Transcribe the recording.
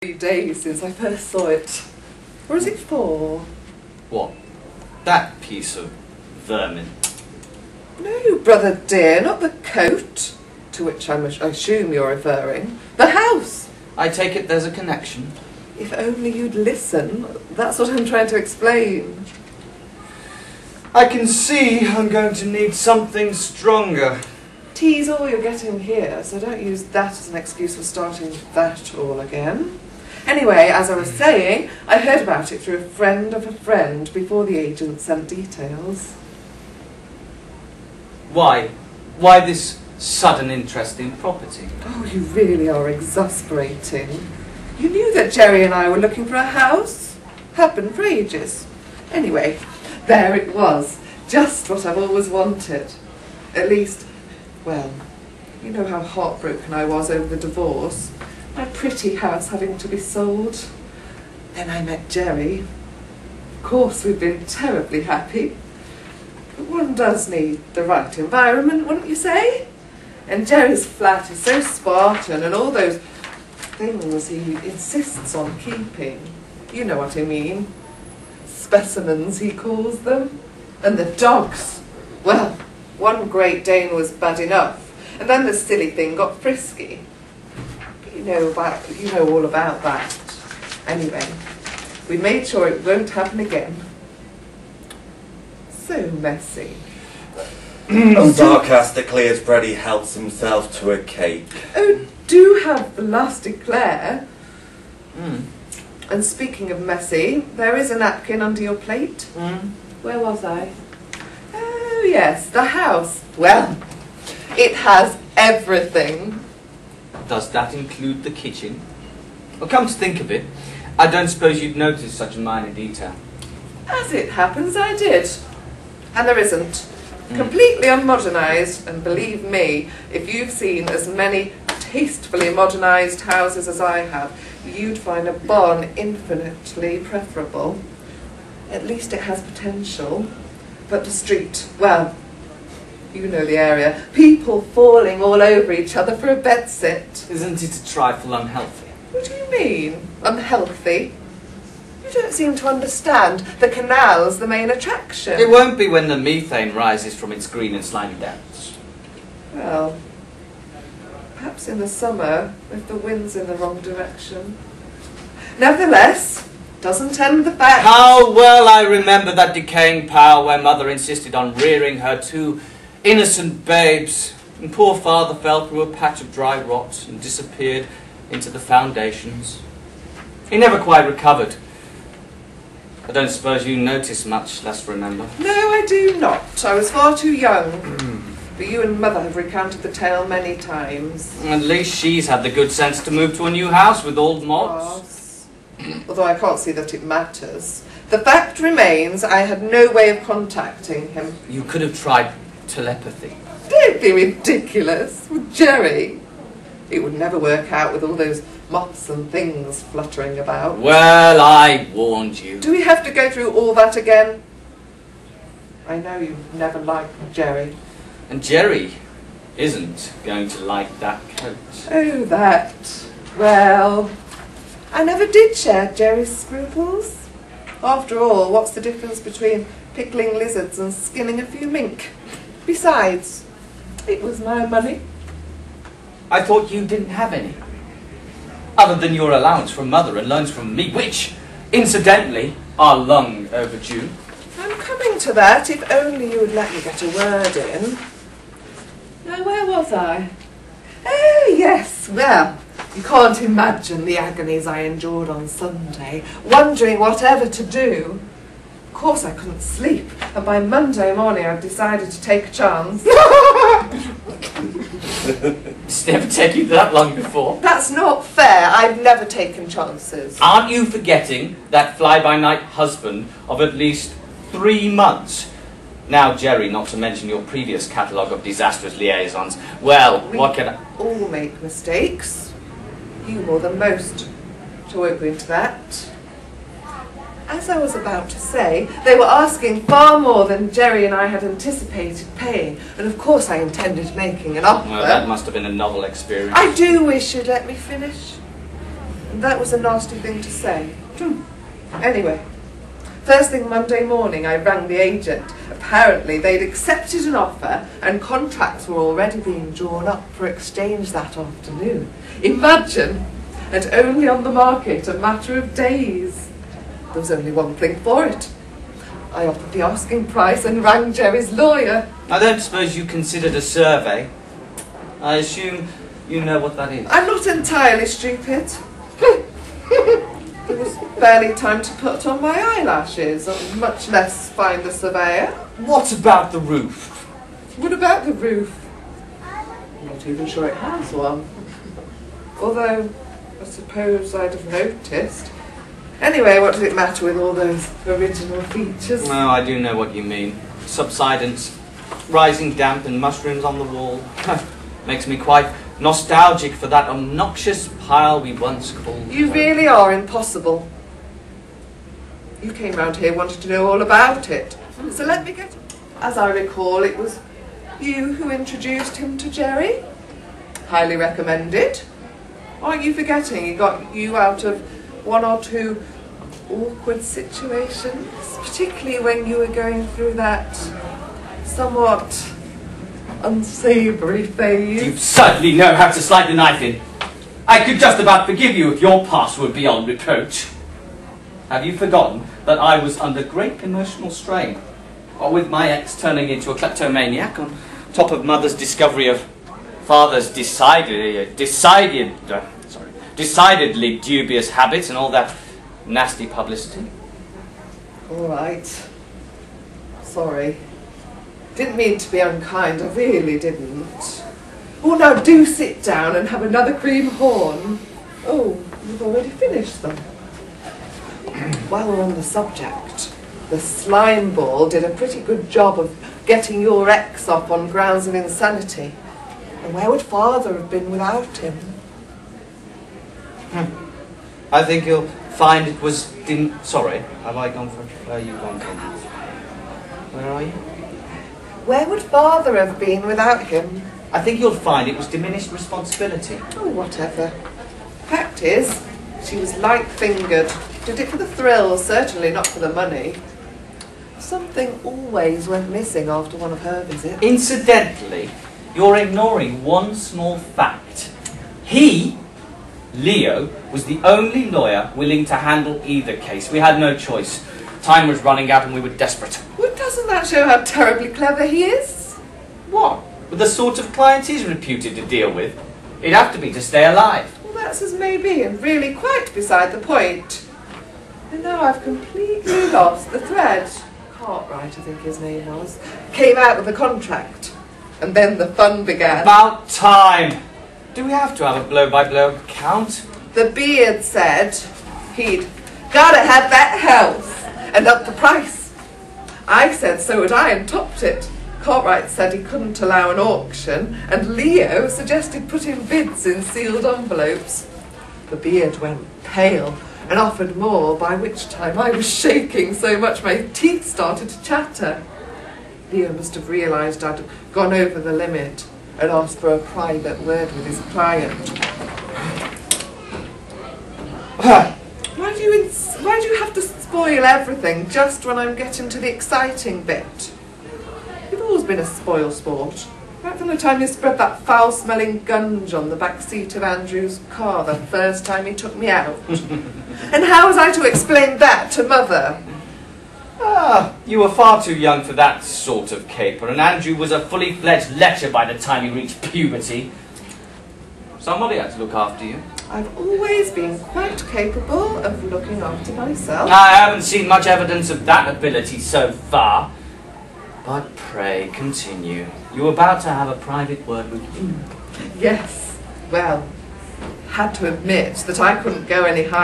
Days since I first saw it. What is it for? What? That piece of vermin? No, brother dear, not the coat, to which I assume you're referring. The house! I take it there's a connection. If only you'd listen. That's what I'm trying to explain. I can see I'm going to need something stronger. Tea's all you're getting here, so don't use that as an excuse for starting that all again. Anyway, as I was saying, I heard about it through a friend of a friend before the agent sent details. Why? Why this sudden interest in property? Oh, you really are exasperating. You knew that Jerry and I were looking for a house? Have been for ages. Anyway, there it was. Just what I've always wanted. At least, well, you know how heartbroken I was over the divorce. My pretty house having to be sold. Then I met Jerry. Of course, we've been terribly happy. But one does need the right environment, wouldn't you say? And Jerry's flat is so Spartan, and all those things he insists on keeping. You know what I mean. Specimens, he calls them. And the dogs. Well, one Great Dane was bad enough, and then the silly thing got frisky. You know all about that. Anyway, we made sure it won't happen again. So messy. Sarcastically, as Freddie helps himself to a cake. Oh, do have the last eclair. And speaking of messy, there is a napkin under your plate. Where was I? Oh yes, the house. Well, it has everything. Does that include the kitchen? Well, come to think of it, I don't suppose you'd notice such a minor detail. As it happens, I did. And there isn't. Completely unmodernised, and believe me, if you've seen as many tastefully modernised houses as I have, you'd find a barn infinitely preferable. At least it has potential. But the street, well, you know the area. People falling all over each other for a bedsit. Isn't it a trifle unhealthy? What do you mean, unhealthy? You don't seem to understand. The canal's the main attraction. It won't be when the methane rises from its green and slimy depths. Well, perhaps in the summer, if the wind's in the wrong direction. Nevertheless, doesn't end the fact. How well I remember that decaying pile where Mother insisted on rearing her two innocent babes, and poor father fell through a patch of dry rot and disappeared into the foundations. He never quite recovered. I don't suppose you notice much, less remember. No, I do not. I was far too young. But you and Mother have recounted the tale many times. At least she's had the good sense to move to a new house with old mods. Although I can't see that it matters. The fact remains I had no way of contacting him. You could have tried telepathy. Don't be ridiculous. With Jerry. It would never work out with all those moths and things fluttering about. Well, I warned you. Do we have to go through all that again? I know you've never liked Jerry. And Jerry isn't going to like that coat. Oh, that. Well, I never did share Jerry's scruples. After all, what's the difference between pickling lizards and skinning a few mink? Besides, it was my money. I thought you didn't have any. Other than your allowance from Mother and loans from me, which, incidentally, are long overdue. I'm coming to that, if only you would let me get a word in. Now, where was I? Oh, yes, well, you can't imagine the agonies I endured on Sunday, wondering whatever to do. Of course I couldn't sleep, and by Monday morning I'd decided to take a chance. It's never taken you that long before. That's not fair. I've never taken chances. Aren't you forgetting that fly-by-night husband of at least 3 months? Now, Jerry, not to mention your previous catalogue of disastrous liaisons. Well, what can I... We all make mistakes. You more than most. So I won't go into that. As I was about to say, they were asking far more than Jerry and I had anticipated paying, and of course I intended making an offer. Well, that must have been a novel experience. I do wish you'd let me finish. That was a nasty thing to say. Anyway, first thing Monday morning I rang the agent. Apparently they'd accepted an offer and contracts were already being drawn up for exchange that afternoon. Imagine! And only on the market a matter of days. There was only one thing for it. I offered the asking price and rang Jerry's lawyer. I don't suppose you considered a survey. I assume you know what that is. I'm not entirely stupid. There was barely time to put on my eyelashes, much less find a surveyor. What about the roof? What about the roof? I'm not even sure it has one. Although, I suppose I'd have noticed. Anyway, what does it matter with all those original features? Well, I do know what you mean. Subsidence, rising damp and mushrooms on the wall. Makes me quite nostalgic for that obnoxious pile we once called... You really are impossible. You came round here wanting to know all about it. So let me get... As I recall, it was you who introduced him to Jerry. Highly recommended. Aren't you forgetting he got you out of one or two awkward situations? Particularly when you were going through that somewhat unsavoury phase. You certainly know how to slide the knife in. I could just about forgive you if your past were beyond reproach. Have you forgotten that I was under great emotional strain? Or with my ex turning into a kleptomaniac on top of mother's discovery of father's decidedly dubious habits and all that nasty publicity? All right. Sorry. Didn't mean to be unkind, I really didn't. Oh, now do sit down and have another cream horn. Oh, you've already finished them. While we're on the subject, the slime ball did a pretty good job of getting your ex off on grounds of insanity. And where would father have been without him? I think you'll find it was... Sorry, have I gone for... Where you gone for? Where are you? Where would father have been without him? I think you'll find it was diminished responsibility. Oh, whatever. Fact is, she was light-fingered. Did it for the thrill, certainly not for the money. Something always went missing after one of her visits. Incidentally, you're ignoring one small fact. He, Leo, was the only lawyer willing to handle either case. We had no choice. Time was running out and we were desperate. Well, doesn't that show how terribly clever he is? What? With the sort of clients he's reputed to deal with? It'd have to be to stay alive. Well, that's as may be, and really quite beside the point. And now I've completely lost the thread. Cartwright, I think his name was, came out with a contract. And then the fun began. About time! Do we have to have a blow-by-blow account? The beard said he'd gotta have that house and up the price. I said so would I and topped it. Cartwright said he couldn't allow an auction, and Leo suggested putting bids in sealed envelopes. The beard went pale and offered more, by which time I was shaking so much my teeth started to chatter. Leo must have realised I'd gone over the limit and asked for a private word with his client. Why do you have to spoil everything just when I'm getting to the exciting bit? You've always been a spoil sport. Right from the time you spread that foul-smelling gunge on the back seat of Andrew's car the first time he took me out. And how was I to explain that to Mother? Ah, you were far too young for that sort of caper, and Andrew was a fully fledged lecher by the time he reached puberty. Somebody had to look after you. I've always been quite capable of looking after myself. I haven't seen much evidence of that ability so far. But pray, continue. You were about to have a private word with me. Yes, well, had to admit that I couldn't go any higher.